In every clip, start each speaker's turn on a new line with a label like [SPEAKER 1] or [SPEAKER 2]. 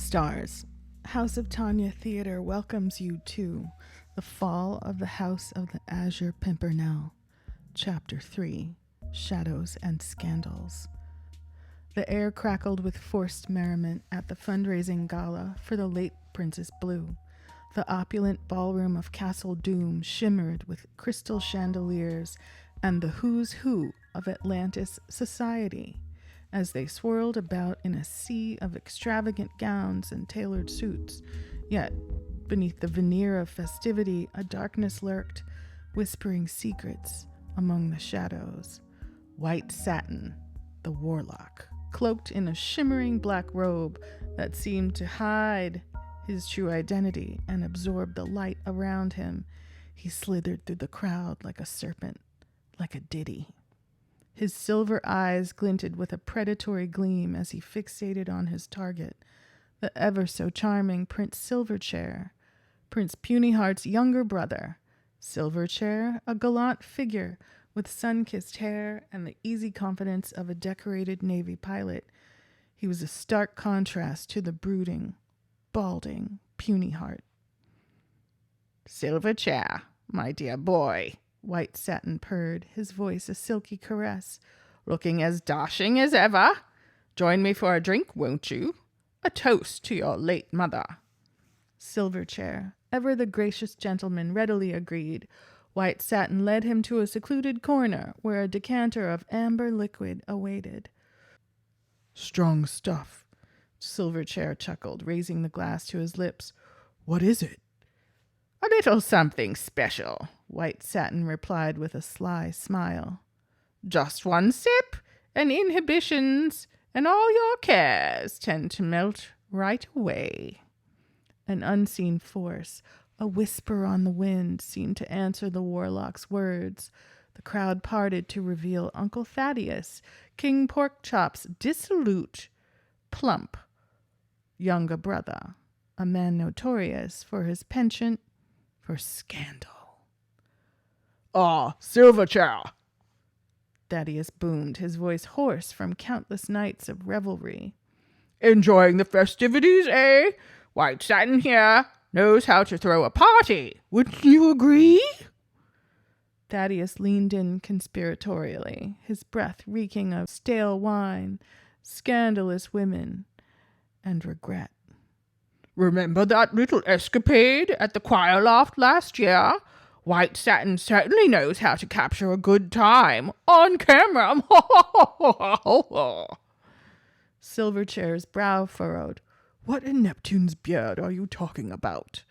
[SPEAKER 1] Stars. House of Tanya Theater welcomes you to The Fall of the House of the Azure Pimpernel, Chapter 3, Shadows and Scandals. The air crackled with forced merriment at the fundraising gala for the late Princess Blue. The opulent ballroom of Castle Doom shimmered with crystal chandeliers and the who's who of Atlantis society as they swirled about in a sea of extravagant gowns and tailored suits. Yet, beneath the veneer of festivity, a darkness lurked, whispering secrets among the shadows. White Satin, the warlock, cloaked in a shimmering black robe that seemed to hide his true identity and absorb the light around him. He slithered through the crowd like a serpent, like a ditty. His silver eyes glinted with a predatory gleam as he fixated on his target, the ever-so-charming Prince Silverchair, Prince Punyheart's younger brother. Silverchair, a gallant figure with sun-kissed hair and the easy confidence of a decorated Navy pilot. He was a stark contrast to the brooding, balding Punyheart.
[SPEAKER 2] "Silverchair, my dear boy,"
[SPEAKER 1] White Satin purred, his voice a silky caress.
[SPEAKER 2] "Looking as dashing as ever. Join me for a drink, won't you? A toast to your late mother."
[SPEAKER 1] Silverchair, ever the gracious gentleman, readily agreed. White Satin led him to a secluded corner where a decanter of amber liquid awaited.
[SPEAKER 3] "Strong stuff," Silverchair chuckled, raising the glass to his lips. "What is it?"
[SPEAKER 2] "A little something special,"
[SPEAKER 1] White Satin replied with a sly smile.
[SPEAKER 2] "Just one sip, and inhibitions and all your cares tend to melt right away."
[SPEAKER 1] An unseen force, a whisper on the wind, seemed to answer the warlock's words. The crowd parted to reveal Uncle Thaddeus, King Porkchop's dissolute, plump, younger brother, a man notorious for his penchant for scandal.
[SPEAKER 3] "Ah, Silverchair!"
[SPEAKER 1] Thaddeus boomed, his voice hoarse from countless nights of revelry.
[SPEAKER 2] "Enjoying the festivities, eh? White Satin here knows how to throw a party. Wouldn't you agree?"
[SPEAKER 1] Thaddeus leaned in conspiratorially, his breath reeking of stale wine, scandalous women, and regret.
[SPEAKER 2] "Remember that little escapade at the choir loft last year? White Satin certainly knows how to capture a good time on camera."
[SPEAKER 1] Silverchair's brow furrowed.
[SPEAKER 3] "What in Neptune's beard are you talking about?"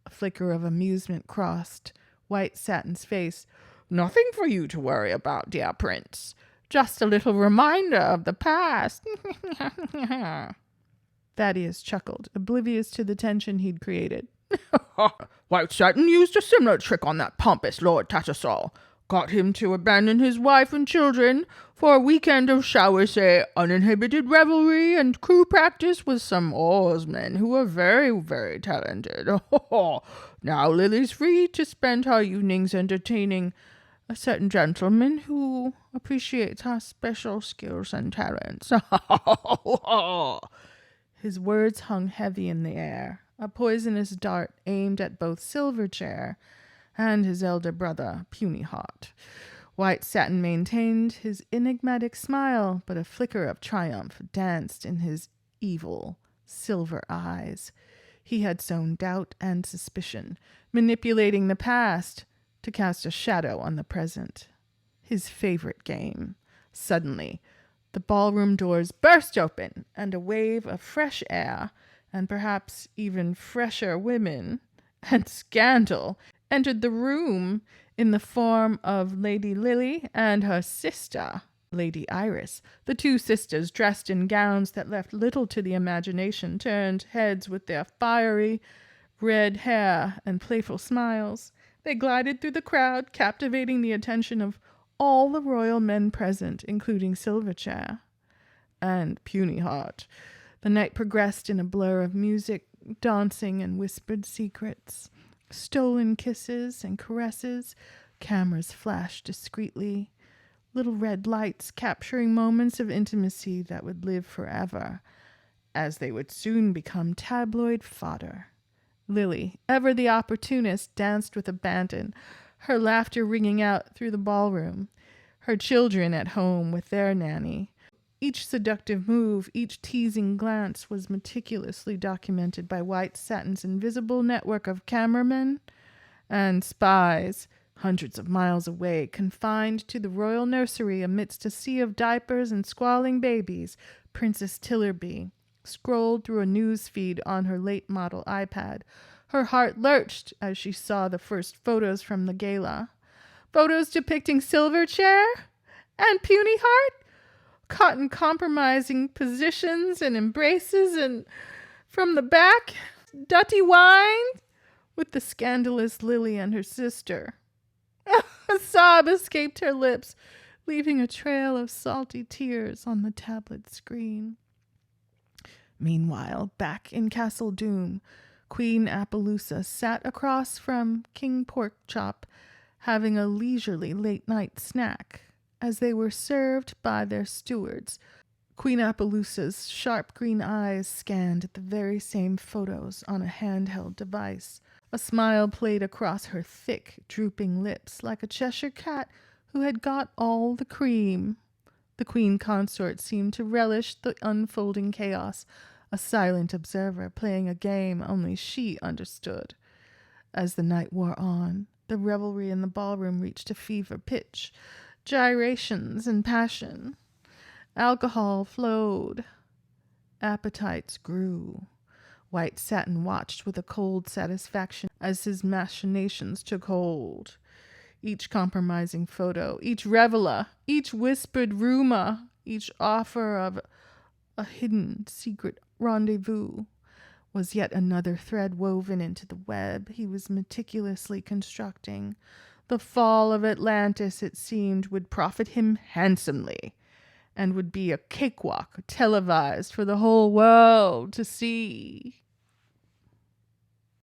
[SPEAKER 1] A flicker of amusement crossed White Satin's face.
[SPEAKER 2] "Nothing for you to worry about, dear Prince. Just a little reminder of the past."
[SPEAKER 1] Thaddeus chuckled, oblivious to the tension he'd created.
[SPEAKER 2] "White Satin used a similar trick on that pompous Lord Tattersall. Got him to abandon his wife and children for a weekend of, shall we say, uninhibited revelry and crew practice with some oarsmen who were very, very talented. Now Lily's free to spend her evenings entertaining a certain gentleman who appreciates her special skills and talents."
[SPEAKER 1] His words hung heavy in the air, a poisonous dart aimed at both Silverchair and his elder brother, Punyheart. White Satin maintained his enigmatic smile, but a flicker of triumph danced in his evil silver eyes. He had sown doubt and suspicion, manipulating the past to cast a shadow on the present. His favorite game. Suddenly, the ballroom doors burst open, and a wave of fresh air, and perhaps even fresher women, and scandal entered the room in the form of Lady Lily and her sister, Lady Iris. The two sisters, dressed in gowns that left little to the imagination, turned heads with their fiery red hair and playful smiles. They glided through the crowd, captivating the attention of all the royal men present, including Silverchair and Punyheart. The night progressed in a blur of music, dancing, and whispered secrets. Stolen kisses and caresses. Cameras flashed discreetly. Little red lights capturing moments of intimacy that would live forever.
[SPEAKER 3] as they would soon become tabloid fodder. Lily, ever the opportunist, danced with abandon, her laughter ringing out through the ballroom, her children at home with their nanny. Each seductive move, each teasing glance was meticulously documented by White Satin's invisible network of cameramen and spies, hundreds of miles away, confined to the royal nursery amidst a sea of diapers and squalling babies. Princess Tillerby scrolled through a news feed on her late model iPad. Her heart lurched as she saw the first photos from the gala. Photos depicting Silverchair and Puny Heart, caught in compromising positions and embraces, and from the back, Dutty Wine with the scandalous Lily and her sister. A sob escaped her lips, leaving a trail of salty tears on the tablet screen. Meanwhile, back in Castle Doom, Queen Appaloosa sat across from King Porkchop, having a leisurely late-night snack as they were served by their stewards. Queen Appaloosa's sharp green eyes scanned the very same photos on a handheld device. A smile played across her thick, drooping lips like a Cheshire cat who had got all the cream. The queen consort seemed to relish the unfolding chaos, a silent observer playing a game only she understood. As the night wore on, the revelry in the ballroom reached a fever pitch, gyrations and passion. Alcohol flowed. Appetites grew. White Satin watched with a cold satisfaction as his machinations took hold. Each compromising photo, each reveler, each whispered rumor, each offer of a hidden secret rendezvous was yet another thread woven into the web he was meticulously constructing. The fall of Atlantis, it seemed, would profit him handsomely, and would be a cakewalk televised for the whole world to see.